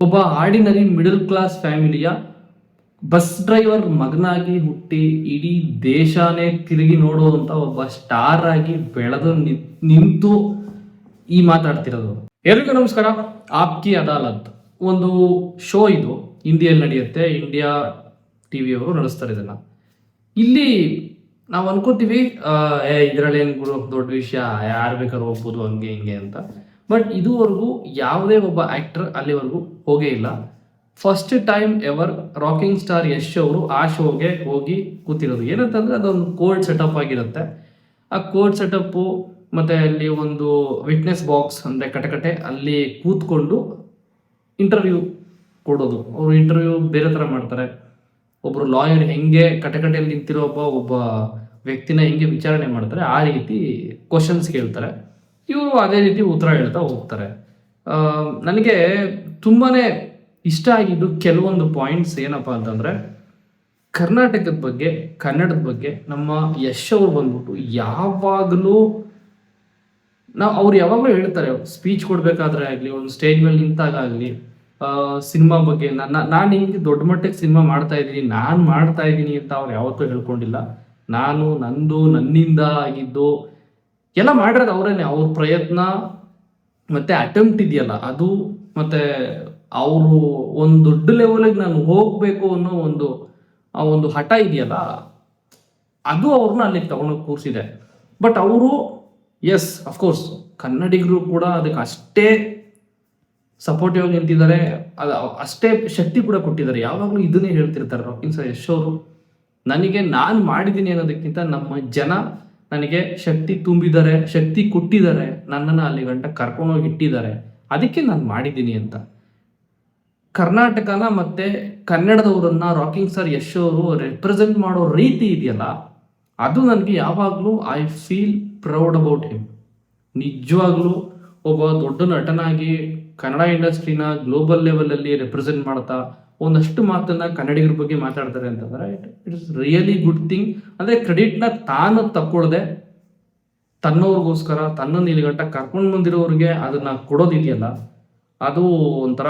ಒಬ್ಬ ordinary middle class ಫ್ಯಾಮಿಲಿಯ bus driver ಮಗನಾಗಿ ಹುಟ್ಟಿ ಇಡೀ ದೇಶನೇ ತಿರುಗಿ ನೋಡುವಂತ ಒಬ್ಬ ಸ್ಟಾರ್ ಆಗಿ ಬೆಳೆದು ನಿಂತು ಈ ಮಾತಾಡ್ತಿರೋದು. ಎಲ್ರಿಗೂ ನಮಸ್ಕಾರ. ಆಪ್ಕಿ ಅದಾಲತ್ ಒಂದು ಶೋ, ಇದು ಹಿಂದಿಯಲ್ಲಿ ನಡೆಯುತ್ತೆ. ಇಂಡಿಯಾ ಟಿವಿಯವರು ನಡೆಸ್ತಾರೆ ಇದನ್ನ. ಇಲ್ಲಿ ನಾವು ಅನ್ಕೋತೀವಿ ಇದರಲ್ಲಿ ಏನು ಗುರು ದೊಡ್ಡ ವಿಷಯ, ಯಾರು ಬೇಕಾದ್ರೂ ಹೋಗ್ಬೋದು ಹಂಗೆ ಹಿಂಗೆ ಅಂತ. ಬಟ್ ಇದುವರೆಗೂ ಯಾವುದೇ ಒಬ್ಬ ಆಕ್ಟರ್ ಅಲ್ಲಿವರೆಗೂ ಹೋಗೇ ಇಲ್ಲ. First time ever rocking star Yash ಅವರು ಆ ಶೋಗೆ ಹೋಗಿ ಕೂತಿರೋದು. ಏನಂತಂದ್ರೆ ಅದೊಂದು ಕೋಲ್ಡ್ ಸೆಟಪ್ ಆಗಿರುತ್ತೆ. ಆ ಕೋಲ್ಡ್ ಸೆಟಪ್ಪು ಮತ್ತೆ ಅಲ್ಲಿ ಒಂದು ವಿಟ್ನೆಸ್ ಬಾಕ್ಸ್ ಅಂದರೆ ಕಟಕಟೆ, ಅಲ್ಲಿ ಕೂತ್ಕೊಂಡು ಇಂಟರ್ವ್ಯೂ ಕೊಡೋದು. ಅವರು ಇಂಟರ್ವ್ಯೂ ಬೇರೆ ಥರ ಮಾಡ್ತಾರೆ. ಒಬ್ಬರು ಲಾಯರ್ ಹೆಂಗೆ ಕಟಕಟೆಯಲ್ಲಿ ನಿಂತಿರೋ ಒಬ್ಬ ವ್ಯಕ್ತಿನ ಹೆಂಗೆ ವಿಚಾರಣೆ ಮಾಡ್ತಾರೆ, ಆ ರೀತಿ ಕ್ವಶನ್ಸ್ ಕೇಳ್ತಾರೆ. ಇವರು ಅದೇ ರೀತಿ ಉತ್ತರ ಹೇಳ್ತಾ ಹೋಗ್ತಾರೆ. ನನಗೆ ತುಂಬಾ ಇಷ್ಟ ಆಗಿದ್ದು ಕೆಲವೊಂದು ಪಾಯಿಂಟ್ಸ್ ಏನಪ್ಪ ಅಂತಂದರೆ, ಕರ್ನಾಟಕದ ಬಗ್ಗೆ, ಕನ್ನಡದ ಬಗ್ಗೆ ನಮ್ಮ ಯಶ್ ಅವರು ಬಂದ್ಬಿಟ್ಟು ಯಾವಾಗಲೂ ಅವ್ರು ಯಾವಾಗಲೂ ಹೇಳ್ತಾರೆ, ಸ್ಪೀಚ್ ಕೊಡಬೇಕಾದ್ರೆ ಆಗಲಿ, ಒಂದು ಸ್ಟೇಜ್ ಮೇಲೆ ನಿಂತಾಗ ಆಗಲಿ, ಸಿನಿಮಾ ಬಗ್ಗೆ ನಾನು ಹಿಂಗೆ ದೊಡ್ಡ ಮಟ್ಟಕ್ಕೆ ಸಿನಿಮಾ ಮಾಡ್ತಾ ಇದ್ದೀನಿ ಅಂತ ಅವ್ರು ಯಾವತ್ತೂ ಹೇಳ್ಕೊಂಡಿಲ್ಲ. ನನ್ನಿಂದ ಆಗಿದ್ದು ಎಲ್ಲ ಮಾಡಿರೋದು ಅವರೇನೆ. ಅವ್ರ ಪ್ರಯತ್ನ ಮತ್ತೆ ಅಟೆಂಪ್ಟ್ ಇದೆಯಲ್ಲ ಅದು, ಮತ್ತೆ ಅವರು ಒಂದು ದೊಡ್ಡ ಲೆವೆಲಿಗೆ ನಾನು ಹೋಗಬೇಕು ಅನ್ನೋ ಒಂದು ಹಠ ಇದೆಯಲ್ಲ, ಅದು ಅವ್ರನ್ನ ಅಲ್ಲಿಗೆ ತಗೊಂಡೋಗಿ ಕೂರಿಸಿದೆ. ಬಟ್ ಅವರು ಎಸ್ ಅಫ್ಕೋರ್ಸ್ ಕನ್ನಡಿಗರು ಕೂಡ ಅದಕ್ಕೆ ಅಷ್ಟೇ ಸಪೋರ್ಟಿವ್ ಆಗಿ ನಿಂತಿದ್ದಾರೆ, ಅದು ಅಷ್ಟೇ ಶಕ್ತಿ ಕೂಡ ಕೊಟ್ಟಿದ್ದಾರೆ. ಯಾವಾಗಲೂ ಇದನ್ನೇ ಹೇಳ್ತಿರ್ತಾರೆ ರಾಕಿಂಗ್ ಸ್ಟಾರ್ ಯಶ್ ಅವರು, ನನಗೆ ನಾನು ಮಾಡಿದ್ದೀನಿ ಅನ್ನೋದಕ್ಕಿಂತ ನಮ್ಮ ಜನ ನನಗೆ ಶಕ್ತಿ ತುಂಬಿದ್ದಾರೆ, ಶಕ್ತಿ ಕೊಟ್ಟಿದ್ದಾರೆ, ನನ್ನನ್ನು ಅಲ್ಲಿ ಗಂಟ ಕರ್ಕೊಂಡೋಗಿ ಇಟ್ಟಿದ್ದಾರೆ, ಅದಕ್ಕೆ ನಾನು ಮಾಡಿದ್ದೀನಿ ಅಂತ. ಕರ್ನಾಟಕನ ಮತ್ತೆ ಕನ್ನಡದವರನ್ನ ರಾಕಿಂಗ್ ಸ್ಟಾರ್ ಯಶ್ ಅವರು ರೆಪ್ರೆಸೆಂಟ್ ಮಾಡೋ ರೀತಿ ಇದೆಯಲ್ಲ, ಅದು ನನಗೆ ಯಾವಾಗಲೂ I feel proud about him. ನಿಜವಾಗ್ಲೂ ಒಬ್ಬ ದೊಡ್ಡ ನಟನಾಗಿ ಕನ್ನಡ ಇಂಡಸ್ಟ್ರಿನ ಗ್ಲೋಬಲ್ ಲೆವೆಲಲ್ಲಿ ರೆಪ್ರೆಸೆಂಟ್ ಮಾಡ್ತಾ ಒಂದಷ್ಟು ಮಾತನ್ನ ಕನ್ನಡಿಗರ ಬಗ್ಗೆ ಮಾತಾಡ್ತಾರೆ ಅಂತಂದ್ರೆ it is really good thing. ಅಂದರೆ ಕ್ರೆಡಿಟ್ನ ತಾನು ತಕ್ಕೊಳ್ದೆ ತನ್ನವ್ರಿಗೋಸ್ಕರ ತನ್ನನ್ನು ಇಲ್ಲಿ ಗಂಟ ಕರ್ಕೊಂಡು ಬಂದಿರೋರಿಗೆ ಅದನ್ನ ಕೊಡೋದಿದೆಯಲ್ಲ, ಅದು ಒಂಥರ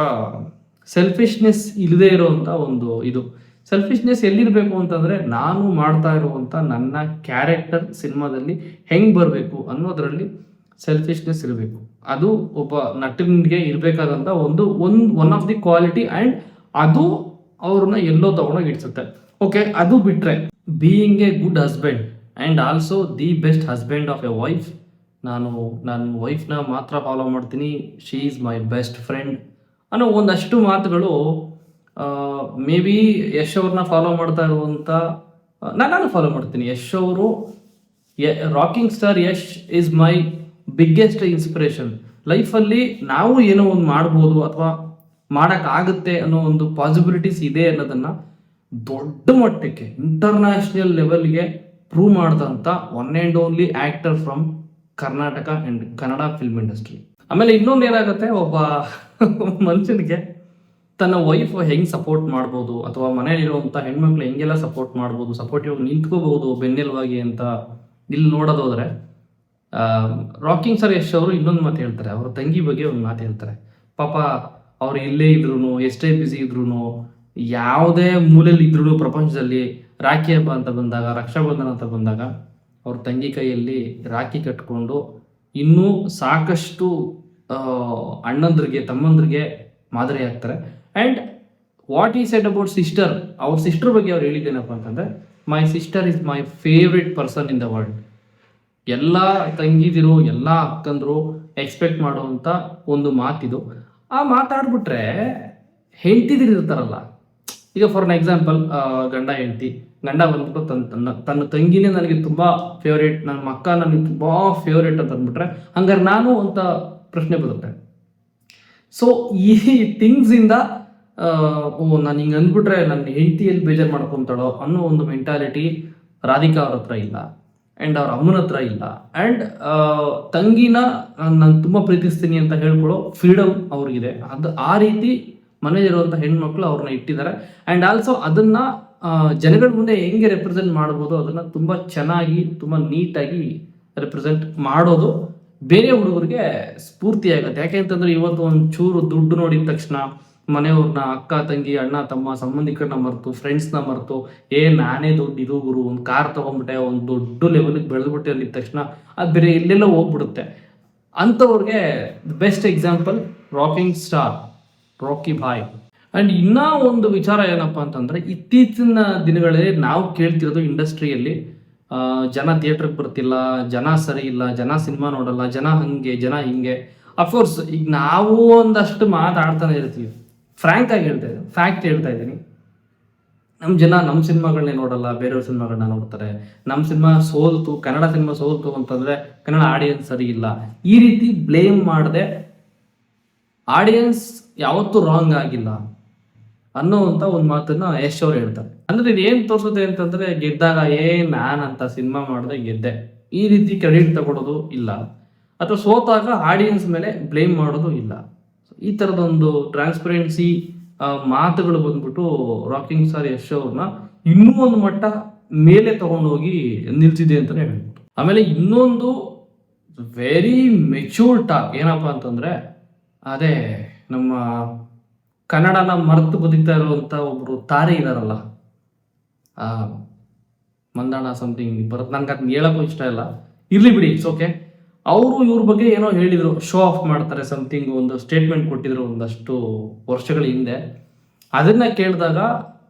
ಸೆಲ್ಫಿಶ್ನೆಸ್ ಇಲ್ಲದೆ ಇರೋವಂಥ ಒಂದು ಇದು. ಸೆಲ್ಫಿಶ್ನೆಸ್ ಎಲ್ಲಿರಬೇಕು ಅಂತಂದರೆ, ನಾನು ಮಾಡ್ತಾ ಇರುವಂಥ ನನ್ನ ಕ್ಯಾರೆಕ್ಟರ್ ಸಿನಿಮಾದಲ್ಲಿ ಹೆಂಗೆ ಬರಬೇಕು ಅನ್ನೋದರಲ್ಲಿ ಸೆಲ್ಫಿಶ್ನೆಸ್ ಇರಬೇಕು. ಅದು ಒಬ್ಬ ನಟನಿಗೆ ಇರಬೇಕಾದಂಥ one of the quality. And ಅದು ಅವ್ರನ್ನ ಎಲ್ಲೋ ತಗೊಂಡೋಗಿ ಇಡ್ಸುತ್ತೆ. ಓಕೆ, ಅದು ಬಿಟ್ಟರೆ being a good husband and also the best husband of a wife, ನನ್ನ ವೈಫ್ನ ಮಾತ್ರ ಫಾಲೋ ಮಾಡ್ತೀನಿ, she is my best friend ಅನ್ನೋ ಒಂದಷ್ಟು ಮಾತುಗಳು ಮೇ ಬಿ ಯಶ್ ಅವ್ರನ್ನ ಫಾಲೋ ಮಾಡ್ತಾ ಇರುವಂಥ ನಾನು ಫಾಲೋ ಮಾಡ್ತೀನಿ. ಯಶ್ ಅವರು, rocking star Yash is my biggest inspiration. ಲೈಫಲ್ಲಿ ನಾವು ಏನೋ ಒಂದು ಮಾಡ್ಬೋದು ಅಥವಾ ಮಾಡೋಕ್ಕಾಗುತ್ತೆ ಅನ್ನೋ ಒಂದು ಪಾಸಿಬಿಲಿಟೀಸ್ ಇದೆ ಅನ್ನೋದನ್ನು ದೊಡ್ಡ ಮಟ್ಟಕ್ಕೆ ಇಂಟರ್ನ್ಯಾಷನಲ್ ಲೆವೆಲ್ಗೆ ಪ್ರೂವ್ ಮಾಡಿದಂಥ one and only actor from Karnataka and Kannada film industry. ಆಮೇಲೆ ಇನ್ನೊಂದು ಏನಾಗುತ್ತೆ, ಒಬ್ಬ ಮನುಷ್ಯನಿಗೆ ತನ್ನ ವೈಫ್ ಹೆಂಗೆ ಸಪೋರ್ಟ್ ಮಾಡ್ಬೋದು ಅಥವಾ ಮನೆಯಲ್ಲಿರುವಂಥ ಹೆಣ್ಮಕ್ಳು ಹೆಂಗೆಲ್ಲ ಸಪೋರ್ಟ್ ಮಾಡ್ಬೋದು, ಸಪೋರ್ಟಿವ್ ನಿಂತ್ಕೋಬಹುದು ಬೆನ್ನೆಲುವಾಗಿ ಅಂತ ಇಲ್ಲಿ ನೋಡೋದೋದ್ರೆ, ರಾಕಿಂಗ್ ಸ್ಟಾರ್ ಯಶ್ ಅವರು ಇನ್ನೊಂದು ಮಾತು ಹೇಳ್ತಾರೆ. ಅವ್ರ ತಂಗಿ ಬಗ್ಗೆ ಒಂದು ಮಾತು ಹೇಳ್ತಾರೆ. ಪಾಪ ಅವ್ರು ಎಲ್ಲೇ ಇದ್ರು, ಎಷ್ಟೇ ಬ್ಯುಸಿ ಇದ್ರು, ಯಾವುದೇ ಮೂಲೆಯಲ್ಲಿ ಇದ್ರು ಪ್ರಪಂಚದಲ್ಲಿ, ರಾಖಿ ಹಬ್ಬ ಅಂತ ಬಂದಾಗ, ರಕ್ಷಾಬಂಧನ ಅಂತ ಬಂದಾಗ ಅವ್ರ ತಂಗಿ ಕೈಯಲ್ಲಿ ರಾಖಿ ಕಟ್ಕೊಂಡು ಇನ್ನೂ ಸಾಕಷ್ಟು ಅಣ್ಣಂದ್ರಿಗೆ ತಮ್ಮಂದ್ರಿಗೆ ಮಾದರಿ ಆಗ್ತಾರೆ. And what he said about sister, ಅವ್ರ ಸಿಸ್ಟರ್ ಬಗ್ಗೆ ಅವ್ರು ಹೇಳಿದ್ದೇನಪ್ಪ ಅಂತಂದರೆ, my sister is my favourite person in the world. ಎಲ್ಲ ತಂಗಿದಿರು, ಎಲ್ಲ ಅಕ್ಕಂದ್ರು ಎಕ್ಸ್ಪೆಕ್ಟ್ ಮಾಡುವಂಥ ಒಂದು ಮಾತಿದು. ಆ ಮಾತಾಡ್ಬಿಟ್ರೆ ಹೆಂಡ್ತಿದಿರು ಇರ್ತಾರಲ್ಲ, ಈಗ ಫಾರ್ ಅನ್ ಎಕ್ಸಾಂಪಲ್ ಗಂಡ ಬಂದ್ಬಿಟ್ಟು ತನ್ನ ತಂಗಿನೇ ನನಗೆ ತುಂಬ ಫೇವ್ರೇಟ್, ನನ್ನ ಅಕ್ಕ ನನಗೆ ತುಂಬ ಫೇವ್ರೇಟ್ ಅಂತ ಅಂದ್ಬಿಟ್ರೆ ಹಂಗಾರೆ ನಾನು ಅಂತ ಪ್ರಶ್ನೆ ಬರುತ್ತೆ. ಸೊ ಈ ಥಿಂಗ್ಸಿಂದ ನಾನು ಹಿಂಗೆ ಅಂದ್ಬಿಟ್ರೆ ನನ್ನ ಹೆಂಡತಿಯಲ್ಲಿ ಬೇಜಾರು ಮಾಡ್ಕೊತಾಳೋ ಅನ್ನೋ ಒಂದು ಮೆಂಟಾಲಿಟಿ ರಾಧಿಕಾ ಅವ್ರ ಹತ್ರ ಇಲ್ಲ, ಆ್ಯಂಡ್ ಅವ್ರ ಅಮ್ಮನ ಹತ್ರ ಇಲ್ಲ. ಆ್ಯಂಡ್ ತಂಗಿನ ನಾನು ತುಂಬ ಪ್ರೀತಿಸ್ತೀನಿ ಅಂತ ಹೇಳ್ಕೊಳ್ಳೋ ಫ್ರೀಡಮ್ ಅವ್ರಿಗಿದೆ. ಅದು ಆ ರೀತಿ ಮನೆಯಲ್ಲಿರುವಂಥ ಹೆಣ್ಮಕ್ಳು ಅವ್ರನ್ನ ಇಟ್ಟಿದ್ದಾರೆ. ಆ್ಯಂಡ್ ಆಲ್ಸೋ ಅದನ್ನು ಜನಗಳ ಮುಂದೆ ಹೆಂಗೆ ರೆಪ್ರೆಸೆಂಟ್ ಮಾಡ್ಬೋದು ಅದನ್ನು ತುಂಬ ಚೆನ್ನಾಗಿ, ತುಂಬ ನೀಟಾಗಿ ರೆಪ್ರೆಸೆಂಟ್ ಮಾಡೋದು ಬೇರೆ ಹುಡುಗರಿಗೆ ಸ್ಫೂರ್ತಿ ಆಗುತ್ತೆ. ಯಾಕೆ ಅಂತಂದ್ರೆ ಇವತ್ತು ಒಂದು ಚೂರು ದುಡ್ಡು ನೋಡಿದ ತಕ್ಷಣ ಮನೆಯವ್ರನ್ನ, ಅಕ್ಕ ತಂಗಿ, ಅಣ್ಣ ತಮ್ಮ, ಸಂಬಂಧಿಕರನ್ನ ಮರೆತು, ಫ್ರೆಂಡ್ಸ್ನ ಮರೆತು, ನಾನೇ ದೊಡ್ಡ ಇದು ಗುರು, ಒಂದು ಕಾರ್ ತೊಗೊಂಡ್ಬಿಟ್ಟೆ, ಒಂದು ದೊಡ್ಡ ಲೆವೆಲ್ಗೆ ಬೆಳೆದ್ಬಿಟ್ಟೆ ಅಂದಿದ ತಕ್ಷಣ ಅದು ಬೇರೆ ಎಲ್ಲೆಲ್ಲ ಹೋಗ್ಬಿಡುತ್ತೆ. ಅಂಥವ್ರಿಗೆ best example rocking star Rocky bhai. And ಇನ್ನೂ ಒಂದು ವಿಚಾರ ಏನಪ್ಪ ಅಂತಂದರೆ, ಇತ್ತೀಚಿನ ದಿನಗಳಲ್ಲಿ ನಾವು ಕೇಳ್ತಿರೋದು ಇಂಡಸ್ಟ್ರಿಯಲ್ಲಿ ಜನ ಥಿಯೇಟ್ರಿಗೆ ಬರ್ತಿಲ್ಲ, ಜನ ಸರಿ ಇಲ್ಲ, ಜನ ಸಿನಿಮಾ ನೋಡಲ್ಲ, ಜನ ಹಂಗೆ, ಜನ ಹಿಂಗೆ. ಅಫ್ಕೋರ್ಸ್ ಈಗ ನಾವು ಒಂದಷ್ಟು ಮಾತಾಡ್ತಾನೆ ಇರ್ತೀವಿ. ಫ್ರ್ಯಾಂಕ್ ಆಗಿ ಹೇಳ್ತಾ ಇದ್ದೀನಿ, ಫ್ಯಾಕ್ಟ್ ಹೇಳ್ತಾ ಇದ್ದೀನಿ. ನಮ್ಮ ಜನ ನಮ್ಮ ಸಿನಿಮಾಗಳನ್ನೇ ನೋಡಲ್ಲ, ಬೇರೆಯವ್ರ ಸಿನಿಮಾಗಳನ್ನ ನೋಡ್ತಾರೆ. ನಮ್ಮ ಸಿನಿಮಾ ಸೋಲ್ತು, ಕನ್ನಡ ಸಿನಿಮಾ ಸೋಲ್ತು ಅಂತಂದರೆ ಕನ್ನಡ ಆಡಿಯನ್ಸ್ ಸರಿ ಇಲ್ಲ, ಈ ರೀತಿ ಬ್ಲೇಮ್ ಮಾಡದೆ ಆಡಿಯನ್ಸ್ ಯಾವತ್ತೂ ರಾಂಗ್ ಆಗಿಲ್ಲ ಅನ್ನೋವಂಥ ಒಂದು ಮಾತನ್ನ ಯಶ್ ಅವ್ರು ಹೇಳ್ತಾರೆ. ಅಂದ್ರೆ ಇದು ಏನು ತೋರಿಸುತ್ತೆ ಅಂತಂದ್ರೆ, ಗೆದ್ದಾಗ ನಾನಂತ ಸಿನಿಮಾ ಮಾಡಿದೆ ಗೆದ್ದೆ, ಈ ರೀತಿ ಕ್ರೆಡಿಟ್ ತಗೊಳ್ಳೋದು ಇಲ್ಲ, ಅಥವಾ ಸೋತಾಗ ಆಡಿಯನ್ಸ್ ಮೇಲೆ ಬ್ಲೇಮ್ ಮಾಡೋದು ಇಲ್ಲ. ಈ ಥರದೊಂದು ಟ್ರಾನ್ಸ್ಪರೆನ್ಸಿ ಮಾತುಗಳು ಬಂದ್ಬಿಟ್ಟು ರಾಕಿಂಗ್ ಸ್ಟಾರ್ ಯಶ್ ಅವ್ರನ್ನ ಇನ್ನೂ ಒಂದು ಮಟ್ಟ ಮೇಲೆ ತಗೊಂಡೋಗಿ ನಿಲ್ಸಿದೆ ಅಂತಲೇ ಹೇಳ್ಬೋದು. ಆಮೇಲೆ ಇನ್ನೊಂದು ವೆರಿ ಮೆಚ್ಯೂರ್ ಟಾಕ್ ಏನಪ್ಪ ಅಂತಂದ್ರೆ, ಅದೇ ನಮ್ಮ ಕನ್ನಡನ ಮರೆತು ಬದುಕ್ತಾ ಇರುವಂಥ ಒಬ್ರು ತಾರೆ ಇದಾರಲ್ಲ, ಮಂದಣ್ಣ ಸಮಥಿಂಗ್ ಬರುತ್ತೆ, ನನ್ಗೆ ಅದನ್ನ ಹೇಳೋಕ್ಕೂ ಇಷ್ಟ ಇಲ್ಲ, ಇರ್ಲಿ ಬಿಡಿ, ಇಟ್ಸ್ ಓಕೆ. ಅವರು ಇವ್ರ ಬಗ್ಗೆ ಏನೋ ಹೇಳಿದರು, ಶೋ ಆಫ್ ಮಾಡ್ತಾರೆ ಸಮಥಿಂಗ್, ಒಂದು ಸ್ಟೇಟ್ಮೆಂಟ್ ಕೊಟ್ಟಿದ್ರು ಒಂದಷ್ಟು ವರ್ಷಗಳ ಹಿಂದೆ. ಅದನ್ನ ಕೇಳಿದಾಗ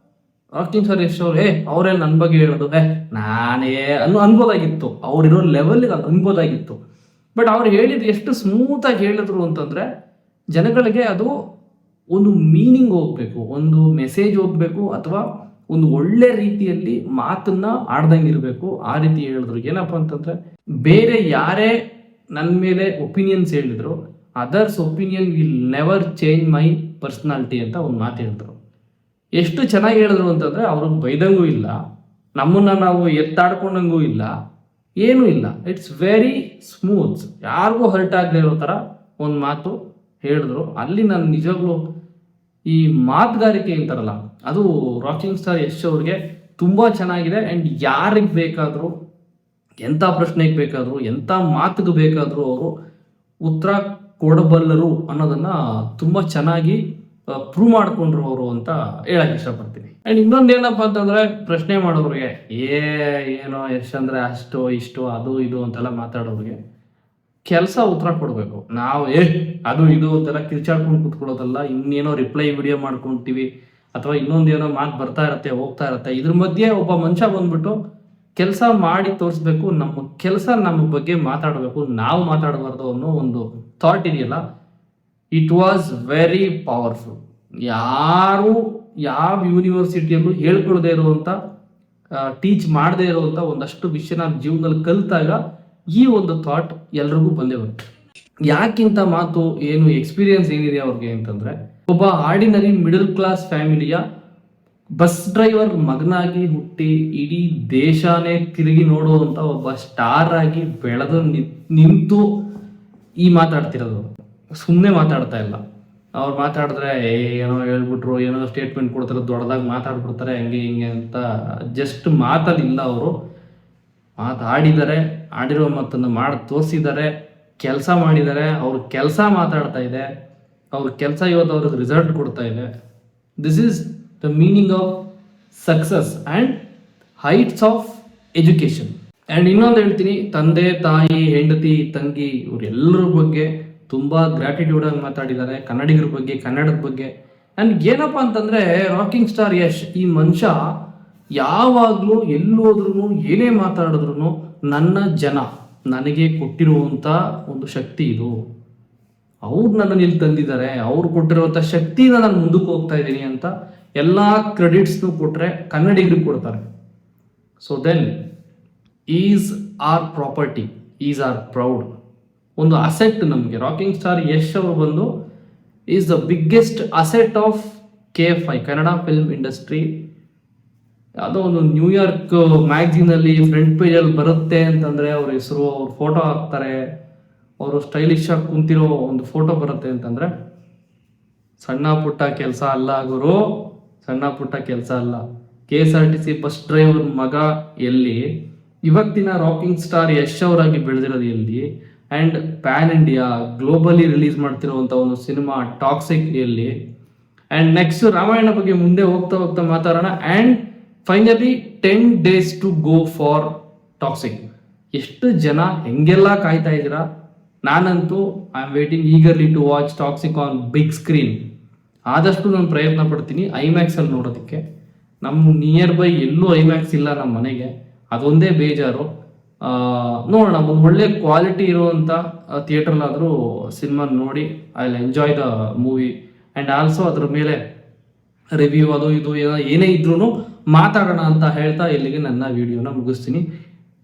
ರಾಕಿಂಗ್ ಸ್ಟಾರ್ ಯಶ್ ಅವ್ರು ಅವರೇ ನನ್ನ ಬಗ್ಗೆ ಹೇಳೋದು, ನಾನೇ ಅನ್ಬೋದಾಗಿತ್ತು, ಅವ್ರಿರೋ ಲೆವೆಲ್ಗೆ ಅದು ಅನ್ಬೋದಾಗಿತ್ತು. ಬಟ್ ಅವ್ರು ಹೇಳಿದ್ರು ಎಷ್ಟು ಸ್ಮೂತಾಗಿ ಹೇಳಿದ್ರು ಅಂತಂದರೆ, ಜನಗಳಿಗೆ ಅದು ಒಂದು ಮೀನಿಂಗ್ ಹೋಗ್ಬೇಕು, ಒಂದು ಮೆಸೇಜ್ ಹೋಗ್ಬೇಕು, ಅಥವಾ ಒಂದು ಒಳ್ಳೆ ರೀತಿಯಲ್ಲಿ ಮಾತನ್ನ ಆಡ್ದಂಗಿರ್ಬೇಕು, ಆ ರೀತಿ ಹೇಳಿದ್ರು. ಏನಪ್ಪ ಅಂತಂದ್ರೆ, ಬೇರೆ ಯಾರೇ ನನ್ನ ಮೇಲೆ ಒಪಿನಿಯನ್ಸ್ ಹೇಳಿದ್ರು, others opinion will never change my personality ಅಂತ ಒಂದು ಮಾತು ಹೇಳಿದ್ರು. ಎಷ್ಟು ಚೆನ್ನಾಗಿ ಹೇಳಿದ್ರು ಅಂತಂದ್ರೆ, ಅವ್ರಿಗೆ ಬೈದಂಗೂ ಇಲ್ಲ, ನಮ್ಮನ್ನ ನಾವು ಎತ್ತಾಡ್ಕೊಂಡಂಗೂ ಇಲ್ಲ, ಏನೂ ಇಲ್ಲ. ಇಟ್ಸ್ ವೆರಿ ಸ್ಮೂತ್, ಯಾರಿಗೂ ಹರ್ಟ್ ಆಗದೆ ಇರೋ ಥರ ಒಂದು ಮಾತು ಹೇಳಿದ್ರು. ಅಲ್ಲಿ ನಾನು ನಿಜವಾಗ್ಲೂ ಈ ಮಾತುಗಾರಿಕೆ ಅಂತಾರಲ್ಲ, ಅದು ರಾಕಿಂಗ್ ಸ್ಟಾರ್ ಯಶ್ ಅವ್ರಿಗೆ ತುಂಬ ಚೆನ್ನಾಗಿದೆ. ಆ್ಯಂಡ್ ಯಾರಿಗೆ ಬೇಕಾದರೂ, ಎಂಥ ಪ್ರಶ್ನೆಗೆ ಬೇಕಾದರೂ, ಎಂಥ ಮಾತಿಗೆ ಬೇಕಾದರೂ ಅವರು ಉತ್ತರ ಕೊಡಬಲ್ಲರು ಅನ್ನೋದನ್ನು ತುಂಬ ಚೆನ್ನಾಗಿ ಪ್ರೂವ್ ಮಾಡಿಕೊಂಡ್ರು ಅವರು ಅಂತ ಹೇಳಕ್ಕೆ ಇಷ್ಟಪಡ್ತೀನಿ. ಆ್ಯಂಡ್ ಇನ್ನೊಂದು ಏನಪ್ಪ ಅಂತಂದರೆ, ಪ್ರಶ್ನೆ ಮಾಡೋರಿಗೆ, ಏನೋ ಯಶ್ ಅಂದರೆ ಅಷ್ಟು ಇಷ್ಟು ಅದು ಇದು ಅಂತೆಲ್ಲ ಮಾತಾಡೋರಿಗೆ ಕೆಲಸ ಉತ್ತರ ಕೊಡಬೇಕು. ನಾವು ಅದು ಇದು ಅಂತೆಲ್ಲ ಕಿರ್ಚಾಡ್ಕೊಂಡು ಕೂತ್ಕೊಳ್ಳೋದಲ್ಲ, ಇನ್ನೇನೋ ರಿಪ್ಲೈ ವಿಡಿಯೋ ಮಾಡ್ಕೊತೀವಿ, ಅಥವಾ ಇನ್ನೊಂದೇನೋ ಮಾತು ಬರ್ತಾ ಇರತ್ತೆ ಹೋಗ್ತಾ ಇರತ್ತೆ. ಇದ್ರ ಮಧ್ಯೆ ಒಬ್ಬ ಮನುಷ್ಯ ಬಂದ್ಬಿಟ್ಟು ಕೆಲಸ ಮಾಡಿ ತೋರಿಸ್ಬೇಕು, ನಮ್ಮ ಕೆಲಸ ನಮ್ಮ ಬಗ್ಗೆ ಮಾತಾಡಬೇಕು, ನಾವು ಮಾತಾಡಬಾರ್ದು ಅನ್ನೋ ಒಂದು ಥಾಟ್ ಇದೆಯಲ್ಲ, ಇಟ್ ವಾಸ್ ವೆರಿ ಪವರ್ಫುಲ್. ಯಾರು ಯಾವ ಯೂನಿವರ್ಸಿಟಿಯಲ್ಲೂ ಹೇಳ್ಕೊಳ್ದೇ ಇರುವಂಥ, ಟೀಚ್ ಮಾಡದೇ ಇರುವಂಥ ಒಂದಷ್ಟು ವಿಷಯ ನಮ್ಮ ಜೀವನದಲ್ಲಿ ಕಲಿತಾಗ ಈ ಒಂದು ಥಾಟ್ ಎಲ್ರಿಗೂ ಬಂದೇ ಬರುತ್ತೆ. ಯಾಕಿಂತ ಮಾತು ಏನು ಎಕ್ಸ್ಪೀರಿಯನ್ಸ್ ಏನಿದೆ ಅವ್ರಿಗೆ ಅಂತಂದ್ರೆ, ಒಬ್ಬ ಆರ್ಡಿನರಿ ಮಿಡಲ್ ಕ್ಲಾಸ್ ಫ್ಯಾಮಿಲಿಯ ಬಸ್ ಡ್ರೈವರ್ ಮಗನಾಗಿ ಹುಟ್ಟಿ ಇಡೀ ದೇಶನೇ ತಿರುಗಿ ನೋಡುವಂತ ಒಬ್ಬ ಸ್ಟಾರ್ ಆಗಿ ಬೆಳೆದು ನಿಂತು ಈ ಮಾತಾಡ್ತಿರೋದು, ಸುಮ್ಮನೆ ಮಾತಾಡ್ತಾ ಇಲ್ಲ. ಅವ್ರು ಮಾತಾಡಿದ್ರೆ ಏನೋ ಹೇಳ್ಬಿಟ್ರು, ಏನೋ ಸ್ಟೇಟ್ಮೆಂಟ್ ಕೊಡ್ತಾರೆ, ದೊಡ್ಡದಾಗಿ ಮಾತಾಡ್ಬಿಡ್ತಾರೆ, ಹಂಗೆ ಹಿಂಗೆ ಅಂತ ಜಸ್ಟ್ ಮಾತಲ್ಲಿಲ್ಲ. ಅವರು ಮಾತಾಡಿದ್ದಾರೆ, ಆಡಿರೋ ಮಾತನ್ನು ಮಾಡಿ ತೋರಿಸಿದ್ದಾರೆ, ಕೆಲಸ ಮಾಡಿದ್ದಾರೆ. ಅವ್ರ ಕೆಲಸ ಮಾತಾಡ್ತಾ ಇದೆ, ಅವ್ರ ಕೆಲಸ ಇವತ್ತು ಅವ್ರಿಗೆ ರಿಸಲ್ಟ್ ಕೊಡ್ತಾ ಇದೆ. This is the meaning of success and heights of education. And ಇನ್ನೊಂದು ಹೇಳ್ತೀನಿ, ತಂದೆ ತಾಯಿ ಹೆಂಡತಿ ತಂಗಿ ಇವರೆಲ್ಲರ ಬಗ್ಗೆ ತುಂಬ ಗ್ರ್ಯಾಟಿಟ್ಯೂಡ್ ಆಗಿ ಮಾತಾಡಿದ್ದಾರೆ, ಕನ್ನಡಿಗರ ಬಗ್ಗೆ, ಕನ್ನಡದ ಬಗ್ಗೆ. ಆ್ಯಂಡ್ ಏನಪ್ಪ ಅಂತಂದರೆ, ರಾಕಿಂಗ್ ಸ್ಟಾರ್ ಯಶ್ ಈ ಮನುಷ್ಯ ಯಾವಾಗಲೂ ಎಲ್ಲೋದ್ರೂ ಏನೇ ಮಾತಾಡಿದ್ರು, ನನ್ನ ಜನ ನನಗೆ ಕೊಟ್ಟಿರುವಂಥ ಒಂದು ಶಕ್ತಿ ಇದು, ಅವ್ರು ನನ್ನನ್ನು ಇಲ್ಲಿ ತಂದಿದ್ದಾರೆ, ಅವ್ರು ಕೊಟ್ಟಿರುವಂಥ ಶಕ್ತಿನ ನಾನು ಮುಂದಕ್ಕೆ ಹೋಗ್ತಾ ಇದ್ದೀನಿ ಅಂತ ಎಲ್ಲ ಕ್ರೆಡಿಟ್ಸ್ನು ಕೊಟ್ಟರೆ ಕನ್ನಡಿಗರಿಗೆ ಕೊಡ್ತಾರೆ. So then is our property, is our proud, ಒಂದು ಅಸೆಟ್ ನಮಗೆ. ರಾಕಿಂಗ್ ಸ್ಟಾರ್ ಯಶ್ ಅವರು ಬಂದು is the biggest asset of KFI, Kannada film industry. ಯಾವುದೋ ಒಂದು ನ್ಯೂಯಾರ್ಕ್ ಮ್ಯಾಗ್ಝಿನಲ್ಲಿ ಫ್ರಂಟ್ ಪೇಜಲ್ಲಿ ಬರುತ್ತೆ ಅಂತಂದರೆ ಅವ್ರ ಹೆಸರು, ಅವ್ರ ಫೋಟೋ ಹಾಕ್ತಾರೆ, ಅವರು ಸ್ಟೈಲಿಶ್ ಆಗಿ ಕುಂತಿರೋ ಒಂದು ಫೋಟೋ ಬರುತ್ತೆ ಅಂತಂದರೆ ಸಣ್ಣ ಪುಟ್ಟ ಕೆಲಸ ಅಲ್ಲ ಗುರು, ಸಣ್ಣ ಪುಟ್ಟ ಕೆಲಸ ಅಲ್ಲ. KSRTC ಬಸ್ ಡ್ರೈವರ್ ಮಗ ಎಲ್ಲಿ, ಇವತ್ತಿನ ರಾಕಿಂಗ್ ಸ್ಟಾರ್ ಯಶ್ ಅವರಾಗಿ ಬೆಳೆದಿರೋದು ಎಲ್ಲಿ, and pan India globally release ಮಾಡ್ತಿರೋವಂಥ ಒಂದು ಸಿನಿಮಾ ಟಾಕ್ಸಿಕ್ ಎಲ್ಲಿ, ಆ್ಯಂಡ್ ನೆಕ್ಸ್ಟ್ ರಾಮಾಯಣ ಬಗ್ಗೆ ಮುಂದೆ ಹೋಗ್ತಾ ಹೋಗ್ತಾ ಮಾತಾಡೋಣ. And finally 10 days to go for Toxic. ಎಷ್ಟು ಜನ ಹೆಂಗೆಲ್ಲ ಕಾಯ್ತಾ ಇದ್ದೀರಾ? ನಾನಂತೂ I am waiting eagerly to watch Toxic on big screen. ಆದಷ್ಟು ನಾನು ಪ್ರಯತ್ನ ಪಡ್ತೀನಿ ಐಮ್ಯಾಕ್ಸಲ್ಲಿ ನೋಡೋದಕ್ಕೆ. ನಮ್ಮ ನಿಯರ್ ಬೈ ಎಲ್ಲೂ ಐಮ್ಯಾಕ್ಸ್ ಇಲ್ಲ ನಮ್ಮ ಮನೆಗೆ, ಅದೊಂದೇ ಬೇಜಾರು. ನೋಡೋಣ, ಒಂದು ಒಳ್ಳೆ ಕ್ವಾಲಿಟಿ ಇರುವಂಥ ಥಿಯೇಟ್ರಲ್ಲಾದರೂ ಸಿನಿಮಾ ನೋಡಿ I will enjoy the movie. And also ಅದ್ರ ಮೇಲೆ ರಿವ್ಯೂ ಅದು ಇದು ಏನೇ ಇದ್ರೂ ಮಾತಾಡೋಣ ಅಂತ ಹೇಳ್ತಾ ಇಲ್ಲಿಗೆ ನನ್ನ ವಿಡಿಯೋನ ಮುಗಿಸ್ತೀನಿ.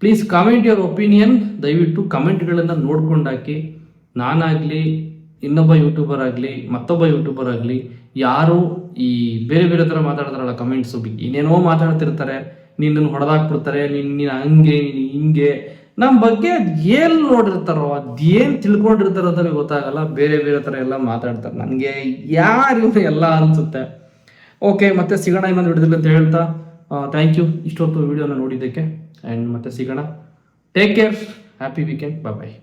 Please comment your opinion. ದಯವಿಟ್ಟು ಕಮೆಂಟ್ಗಳನ್ನು ನೋಡ್ಕೊಂಡು ಹಾಕಿ. ನಾನಾಗಲಿ, ಇನ್ನೊಬ್ಬ ಯೂಟ್ಯೂಬರ್ ಆಗಲಿ, ಮತ್ತೊಬ್ಬ ಯೂಟ್ಯೂಬರ್ ಆಗಲಿ, ಯಾರು ಈ ಬೇರೆ ಬೇರೆ ಥರ ಮಾತಾಡ್ತಾರಲ್ಲ ಕಮೆಂಟ್ಸು, ಏನೇನೋ ಮಾತಾಡ್ತಿರ್ತಾರೆ, ನಿನ್ನನ್ನು ಹೊಡೆದಾಕ್ಬಿಡ್ತಾರೆ, ನೀನು ಹಂಗೆ ನೀನು ಹಿಂಗೆ, ನಮ್ಮ ಬಗ್ಗೆ ಏನು ನೋಡಿರ್ತಾರೋ ಅದೇನು ತಿಳ್ಕೊಂಡಿರ್ತಾರೋ ಅಂತ ಗೊತ್ತಾಗಲ್ಲ. ಬೇರೆ ಬೇರೆ ಥರ ಎಲ್ಲ ಮಾತಾಡ್ತಾರೆ. ನನಗೆ ಯಾರು ಎಲ್ಲ ಅನಿಸುತ್ತೆ. ಓಕೆ, ಮತ್ತೆ ಸಿಗೋಣ ಇನ್ನೊಂದು ವಿಡಿಯೋದಲ್ಲಿ ಅಂತ ಹೇಳ್ತಾ ಥ್ಯಾಂಕ್ ಯು ಇಷ್ಟೊತ್ತು ವಿಡಿಯೋನ ನೋಡಿದ್ದಕ್ಕೆ. ಆ್ಯಂಡ್ ಮತ್ತೆ ಸಿಗೋಣ. ಟೇಕ್ ಕೇರ್, ಹ್ಯಾಪಿ ವೀಕೆಂಡ್, ಬಾಯ್ ಬಾಯ್.